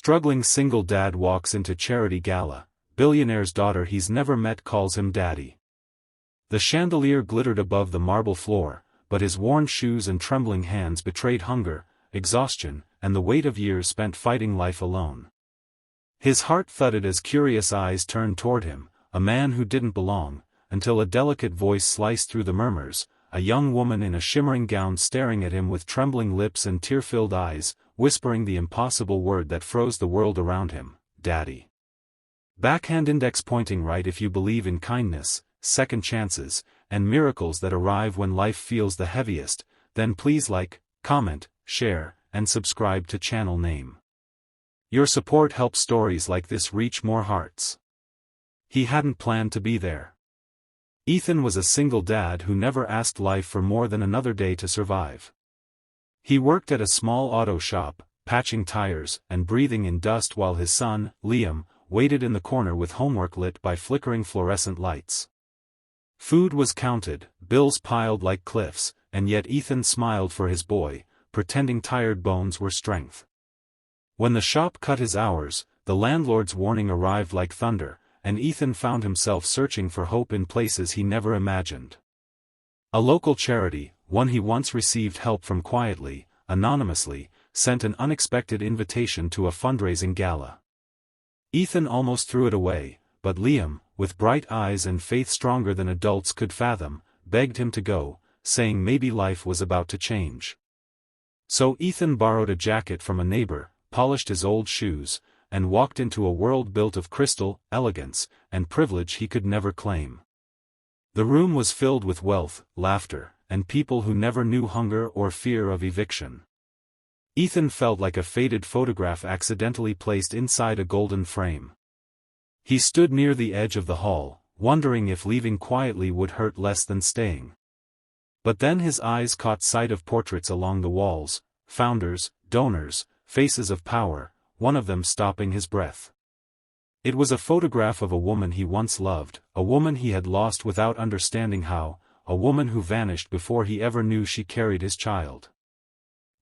Struggling single dad walks into charity gala, billionaire's daughter he's never met calls him daddy. The chandelier glittered above the marble floor, but his worn shoes and trembling hands betrayed hunger, exhaustion, and the weight of years spent fighting life alone. His heart thudded as curious eyes turned toward him, a man who didn't belong, until a delicate voice sliced through the murmurs, a young woman in a shimmering gown staring at him with trembling lips and tear-filled eyes, whispering the impossible word that froze the world around him, Daddy. Backhand index pointing right. If you believe in kindness, second chances, and miracles that arrive when life feels the heaviest, then please like, comment, share, and subscribe to channel name. Your support helps stories like this reach more hearts. He hadn't planned to be there. Ethan was a single dad who never asked life for more than another day to survive. He worked at a small auto shop, patching tires and breathing in dust while his son, Liam, waited in the corner with homework lit by flickering fluorescent lights. Food was counted, bills piled like cliffs, and yet Ethan smiled for his boy, pretending tired bones were strength. When the shop cut his hours, the landlord's warning arrived like thunder, and Ethan found himself searching for hope in places he never imagined. A local charity, one he once received help from quietly, anonymously, sent an unexpected invitation to a fundraising gala. Ethan almost threw it away, but Liam, with bright eyes and faith stronger than adults could fathom, begged him to go, saying maybe life was about to change. So Ethan borrowed a jacket from a neighbor, polished his old shoes, and walked into a world built of crystal, elegance, and privilege he could never claim. The room was filled with wealth, laughter, and people who never knew hunger or fear of eviction. Ethan felt like a faded photograph accidentally placed inside a golden frame. He stood near the edge of the hall, wondering if leaving quietly would hurt less than staying. But then his eyes caught sight of portraits along the walls, founders, donors, faces of power, one of them stopping his breath. It was a photograph of a woman he once loved, a woman he had lost without understanding how, a woman who vanished before he ever knew she carried his child.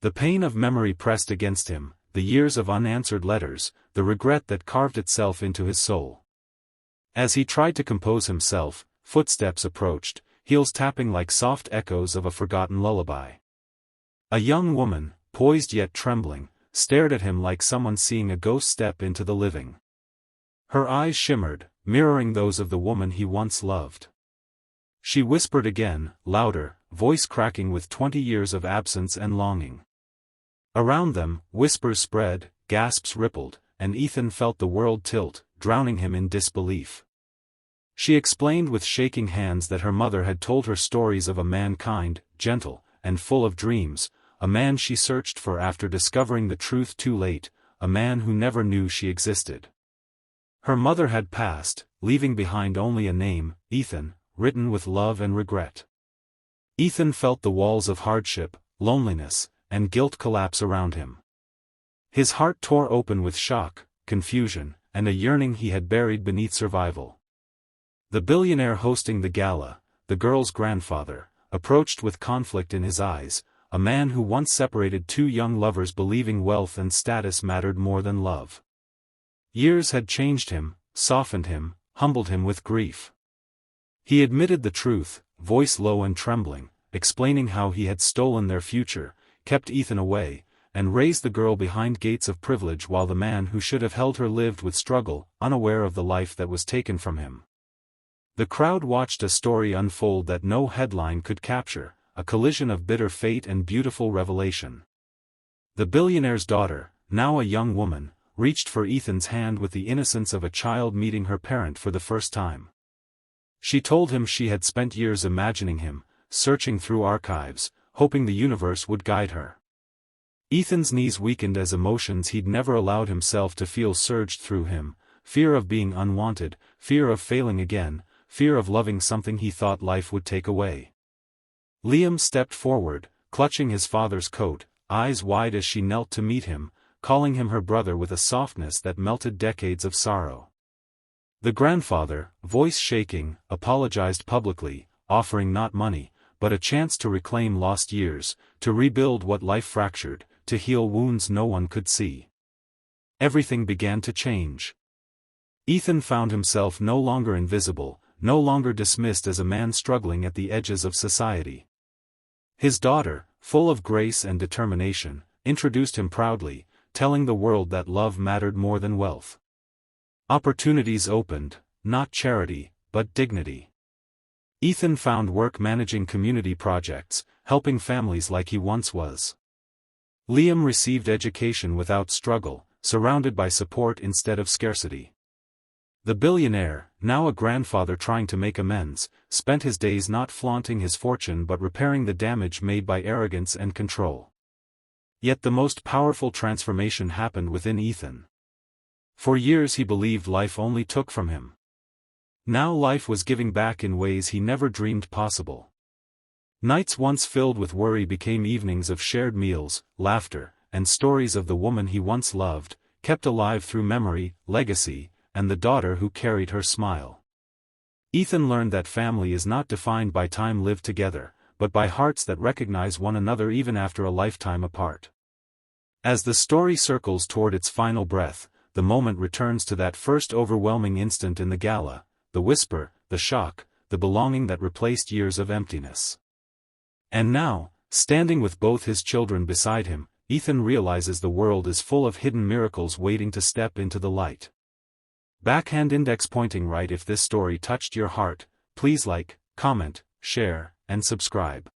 The pain of memory pressed against him, the years of unanswered letters, the regret that carved itself into his soul. As he tried to compose himself, footsteps approached, heels tapping like soft echoes of a forgotten lullaby. A young woman, poised yet trembling, stared at him like someone seeing a ghost step into the living. Her eyes shimmered, mirroring those of the woman he once loved. She whispered again, louder, voice cracking with 20 years of absence and longing. Around them, whispers spread, gasps rippled, and Ethan felt the world tilt, drowning him in disbelief. She explained with shaking hands that her mother had told her stories of a man kind, gentle, and full of dreams, a man she searched for after discovering the truth too late, a man who never knew she existed. Her mother had passed, leaving behind only a name, Ethan, written with love and regret. Ethan felt the walls of hardship, loneliness, and guilt collapse around him. His heart tore open with shock, confusion, and a yearning he had buried beneath survival. The billionaire hosting the gala, the girl's grandfather, approached with conflict in his eyes, a man who once separated two young lovers believing wealth and status mattered more than love. Years had changed him, softened him, humbled him with grief. He admitted the truth, voice low and trembling, explaining how he had stolen their future, kept Ethan away, and raised the girl behind gates of privilege while the man who should have held her lived with struggle, unaware of the life that was taken from him. The crowd watched a story unfold that no headline could capture, a collision of bitter fate and beautiful revelation. The billionaire's daughter, now a young woman, reached for Ethan's hand with the innocence of a child meeting her parent for the first time. She told him she had spent years imagining him, searching through archives, hoping the universe would guide her. Ethan's knees weakened as emotions he'd never allowed himself to feel surged through him, fear of being unwanted, fear of failing again, fear of loving something he thought life would take away. Liam stepped forward, clutching his father's coat, eyes wide as she knelt to meet him, calling him her brother with a softness that melted decades of sorrow. The grandfather, voice shaking, apologized publicly, offering not money, but a chance to reclaim lost years, to rebuild what life fractured, to heal wounds no one could see. everything began to change. Ethan found himself no longer invisible, no longer dismissed as a man struggling at the edges of society. His daughter, full of grace and determination, introduced him proudly, telling the world that love mattered more than wealth. Opportunities opened, not charity, but dignity. Ethan found work managing community projects, helping families like he once was. Liam received education without struggle, surrounded by support instead of scarcity. The billionaire, now a grandfather trying to make amends, spent his days not flaunting his fortune but repairing the damage made by arrogance and control. Yet the most powerful transformation happened within Ethan. For years he believed life only took from him. Now life was giving back in ways he never dreamed possible. Nights once filled with worry became evenings of shared meals, laughter, and stories of the woman he once loved, kept alive through memory, legacy, and the daughter who carried her smile. Ethan learned that family is not defined by time lived together, but by hearts that recognize one another even after a lifetime apart. As the story circles toward its final breath, the moment returns to that first overwhelming instant in the gala, the whisper, the shock, the belonging that replaced years of emptiness. And now, standing with both his children beside him, Ethan realizes the world is full of hidden miracles waiting to step into the light. Backhand index pointing right. If this story touched your heart, please like, comment, share, and subscribe.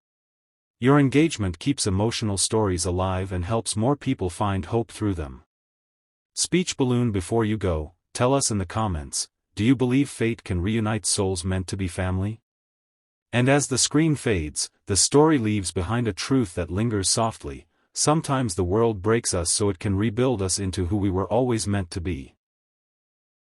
Your engagement keeps emotional stories alive and helps more people find hope through them. Speech balloon. Before you go, tell us in the comments, do you believe fate can reunite souls meant to be family? And as the screen fades, the story leaves behind a truth that lingers softly: sometimes the world breaks us so it can rebuild us into who we were always meant to be.